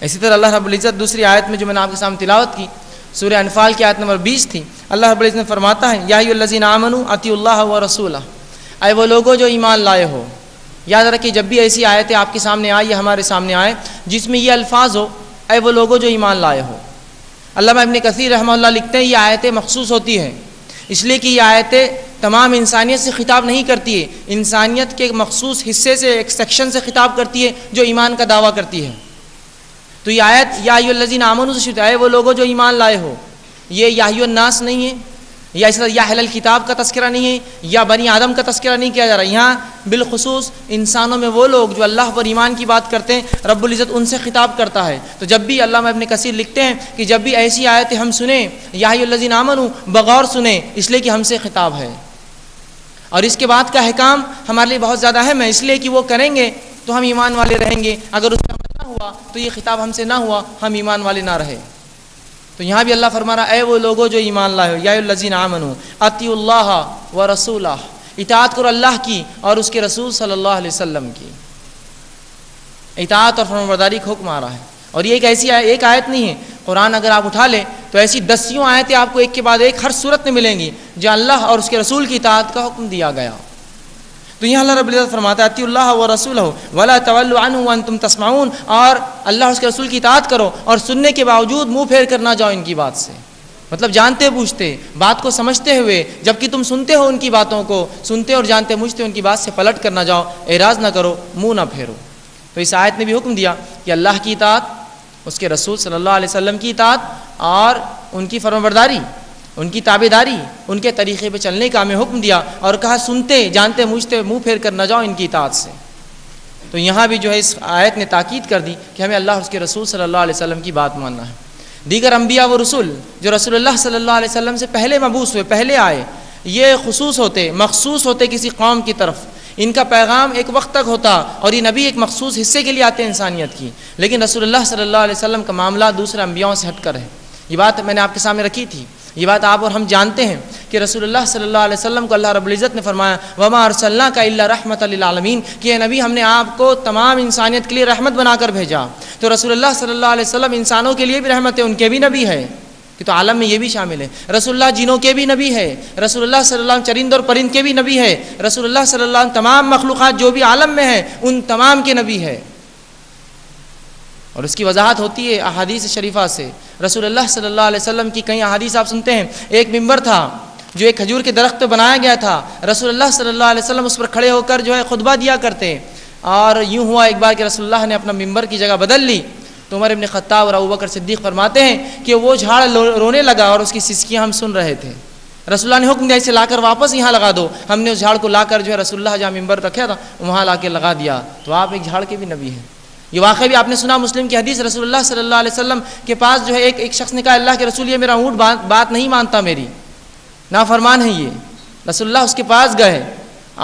اسی طرح اللہ رب العزت دوسری آیت میں جو میں نے آپ کے سامنے تلاوت کی، سورہ انفال کی آیت نمبر 20 تھی، اللہ رب العزت نے فرماتا ہے یا ایھا الذین آمنوا اطیعوا اللہ ورسولہ، اے وہ لوگوں جو ایمان لائے ہو۔ یاد رکھیں جب بھی ایسی آیتیں آپ کے سامنے آئیں یا ہمارے سامنے آئیں جس میں یہ الفاظ ہو، اے وہ لوگوں جو ایمان لائے ہو، علامہ ابن کثیر رحمہ اللہ لکھتے ہیں یہ آیتیں مخصوص ہوتی ہیں، اس لیے کہ یہ آیتیں تمام انسانیت سے خطاب نہیں کرتی ہے، انسانیت کے ایک مخصوص حصے سے، ایک سیکشن سے خطاب کرتی ہے جو ایمان کا دعویٰ کرتی ہے۔ تو یہ آیت یا ایھا الذین آمنوا سے شروع ہے، وہ لوگوں جو ایمان لائے ہو، یہ یا ایھا الناس نہیں ہے، یا اس طرح یا اہل الکتاب کا تذکرہ نہیں ہے، یا بنی آدم کا تذکرہ نہیں کیا جا رہا، یہاں بالخصوص انسانوں میں وہ لوگ جو اللہ پر ایمان کی بات کرتے ہیں رب العزت ان سے خطاب کرتا ہے۔ تو جب بھی علامہ ابن کثیر لکھتے ہیں کہ جب بھی ایسی آیتیں ہم سنیں یا ایھا الذین آمنوا بغور سنیں، اس لیے کہ ہم سے خطاب ہے، اور اس کے بعد کا احکام ہمارے لیے بہت زیادہ اہم ہے، اس لیے کہ وہ کریں گے تو ہم ایمان والے رہیں گے، اگر اس کا عمل نہ ہوا تو یہ خطاب ہم سے نہ ہوا، ہم ایمان والے نہ رہے۔ تو یہاں بھی اللہ فرما رہا ہے اے وہ لوگوں جو ایمان لائے ہو، یا ایھا الذین آمنوا اطیعوا اللہ ورسولہ، اطاعت کرو اللہ کی اور اس کے رسول صلی اللہ علیہ وسلم کی۔ اطاعت اور فرمانبرداری کا حکم آ رہا ہے، اور یہ ایک آیت نہیں ہے، قرآن اگر آپ اٹھا لیں تو ایسی دسیوں آیتیں آپ کو ایک کے بعد ایک ہر صورت میں ملیں گی جہاں اللہ اور اس کے رسول کی اطاعت کا حکم دیا گیا۔ تو یہاں اللہ رب العزت فرماتا ہے اطیعوا اللہ ورسولہ ولا تولوا عنہ وانتم تسمعون، اور اللہ اور اس کے رسول کی اطاعت کرو اور سننے کے باوجود منہ پھیر کر نہ جاؤ ان کی بات سے، مطلب جانتے بوجھتے بات کو سمجھتے ہوئے جبکہ تم سنتے ہو ان کی باتوں کو، سنتے اور جانتے بوجھتے ان کی بات سے پلٹ کر نہ جاؤ، اعراض نہ کرو، منہ نہ پھیرو۔ تو اس آیت نے بھی حکم دیا کہ اللہ کی اطاعت، اس کے رسول صلی اللہ علیہ وسلم کی اطاعت اور ان کی فرمانبرداری، ان کی تابعداری، ان کے طریقے پہ چلنے کا ہمیں حکم دیا، اور کہا سنتے جانتے مجھتے منہ پھیر کر نہ جاؤ ان کی اطاعت سے۔ تو یہاں بھی جو ہے اس آیت نے تاکید کر دی کہ ہمیں اللہ اور اس کے رسول صلی اللہ علیہ وسلم کی بات ماننا ہے۔ دیگر انبیاء و رسول جو رسول اللہ صلی اللہ علیہ وسلم سے پہلے مبعوث ہوئے، پہلے آئے، یہ خصوص ہوتے، مخصوص ہوتے کسی قوم کی طرف، ان کا پیغام ایک وقت تک ہوتا، اور یہ نبی ایک مخصوص حصے کے لیے آتے ہیں انسانیت کی، لیکن رسول اللہ صلی اللہ علیہ وسلم کا معاملہ دوسرے انبیاءوں سے ہٹ کر ہے۔ یہ بات میں نے آپ کے سامنے رکھی تھی، یہ بات آپ اور ہم جانتے ہیں کہ رسول اللہ صلی اللہ علیہ وسلم کو اللہ رب العزت نے فرمایا وما ارسلناک الا رحمۃ للعالمین، کہ اے نبی ہم نے آپ کو تمام انسانیت کے لیے رحمت بنا کر بھیجا۔ تو رسول اللہ صلی اللہ علیہ وسلم انسانوں کے لیے بھی رحمت ہے، ان کے بھی نبی ہے، کہ تو عالم میں یہ بھی شامل ہے۔ رسول اللہ جنوں کے بھی نبی ہے، رسول اللہ صلی اللہ علیہ وسلم چرند اور پرند کے بھی نبی ہے، رسول اللہ صلی اللہ علیہ وسلم تمام مخلوقات جو بھی عالم میں ہیں ان تمام کے نبی ہے، اور اس کی وضاحت ہوتی ہے احادیث شریفہ سے۔ رسول اللہ صلی اللہ علیہ وسلم کی کئی احادیث آپ سنتے ہیں، ایک ممبر تھا جو ایک کھجور کے درخت پہ بنایا گیا تھا، رسول اللہ صلی اللہ علیہ وسلم اس پر کھڑے ہو کر جو ہے خطبہ دیا کرتے، اور یوں ہوا ایک بار کہ رسول اللہ نے اپنا ممبر کی جگہ بدل لی، تو عمر ابن خطاب اور ابوبکر صدیق فرماتے ہیں کہ وہ جھاڑ رونے لگا اور اس کی سسکیاں ہم سن رہے تھے۔ رسول اللہ نے حکم دیا اسے لا کر واپس یہاں لگا دو، ہم نے اس جھاڑ کو لا کر جو ہے رسول اللہ جہاں ممبر رکھا تھا وہاں لا کے لگا دیا۔ تو آپ ایک جھاڑ کے بھی نبی ہیں۔ یہ واقعہ بھی آپ نے سنا، مسلم کی حدیث، رسول اللہ صلی اللہ علیہ وسلم کے پاس جو ہے ایک شخص نے کہا اللہ کے رسول یہ میرا اونٹ بات نہیں مانتا، میری نافرمان ہے یہ۔ رسول اللہ اس کے پاس گئے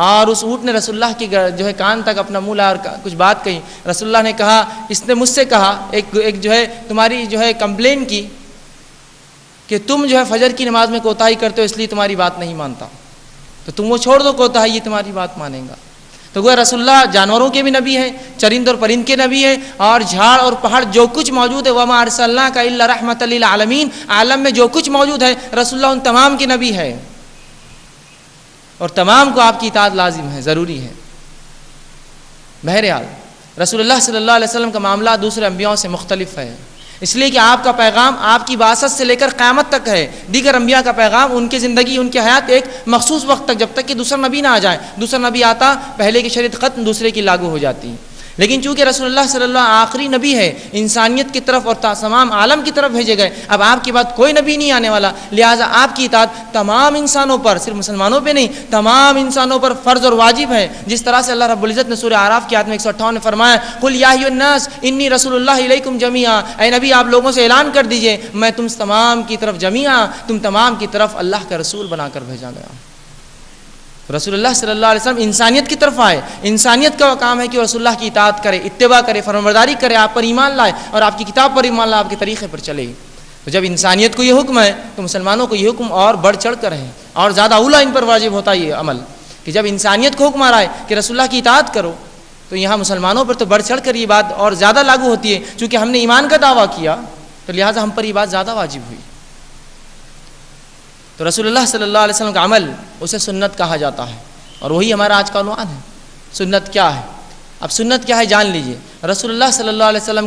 اور اس اونٹ نے رسول اللہ کی جو ہے کان تک اپنا منہ لایا اور کچھ بات کہی۔ رسول اللہ نے کہا، اس نے مجھ سے کہا ایک جو ہے تمہاری جو ہے کمپلین کی کہ تم جو ہے فجر کی نماز میں کوتاہی کرتے ہو اس لیے تمہاری بات نہیں مانتا، تو تم وہ چھوڑ دو کوتاہی، یہ تمہاری بات مانیں گا۔ تو گویا رسول اللہ جانوروں کے بھی نبی ہیں، چرند اور پرند کے نبی ہیں، اور جھاڑ اور پہاڑ جو کچھ موجود ہے وما ارسلناک الا رحمۃ للعالمین، عالم میں جو کچھ موجود ہے رسول اللہ ان تمام کے نبی ہے، اور تمام کو آپ کی اطاعت لازم ہے، ضروری ہے۔ بہرحال رسول اللہ صلی اللہ علیہ وسلم کا معاملہ دوسرے انبیاءوں سے مختلف ہے، اس لیے کہ آپ کا پیغام آپ کی بعثت سے لے کر قیامت تک ہے۔ دیگر انبیاء کا پیغام ان کی زندگی، ان کی حیات ایک مخصوص وقت تک، جب تک کہ دوسرا نبی نہ آ جائے، دوسرا نبی آتا پہلے کی شریعت ختم، دوسرے کی لاگو ہو جاتی۔ لیکن چونکہ رسول اللہ صلی اللہ علیہ وسلم آخری نبی ہے، انسانیت کی طرف اور تمام عالم کی طرف بھیجے گئے، اب آپ کے بعد کوئی نبی نہیں آنے والا، لہٰذا آپ کی اطاعت تمام انسانوں پر، صرف مسلمانوں پہ نہیں، تمام انسانوں پر فرض اور واجب ہے۔ جس طرح سے اللہ رب العزت نے سورہ اعراف کی آیت میں 158 میں فرمایا قل یا ایھا الناس انی رسول اللہ الیکم جمیعا، اے نبی آپ لوگوں سے اعلان کر دیجئے میں تم تمام کی طرف جمیعا، تم تمام کی طرف اللہ کا رسول بنا کر بھیجا گیا۔ رسول اللہ صلی اللہ علیہ وسلم انسانیت کی طرف آئے، انسانیت کا کام ہے کہ رسول اللہ کی اطاعت کرے، اتباع کرے، فرمانبرداری کرے، آپ پر ایمان لائے اور آپ کی کتاب پر ایمان لائے، آپ کے طریقے پر چلے۔ تو جب انسانیت کو یہ حکم ہے تو مسلمانوں کو یہ حکم اور بڑھ چڑھ کر ہے، اور زیادہ اولا ان پر واجب ہوتا ہے یہ عمل کہ جب انسانیت کو حکم آ رہا ہے کہ رسول اللہ کی اطاعت کرو، تو یہاں مسلمانوں پر تو بڑھ چڑھ کر یہ بات اور زیادہ لاگو ہوتی ہے، چونکہ ہم نے ایمان کا دعویٰ کیا تو لہٰذا ہم پر یہ بات زیادہ واجب ہوئی۔ تو رسول اللہ صلی اللہ علیہ وسلم کا عمل اسے سنت کہا جاتا ہے، اور وہی ہمارا آج کا عنوان ہے، سنت کیا ہے۔ اب سنت کیا ہے جان لیجئے۔ رسول اللہ صلی اللہ علیہ وسلم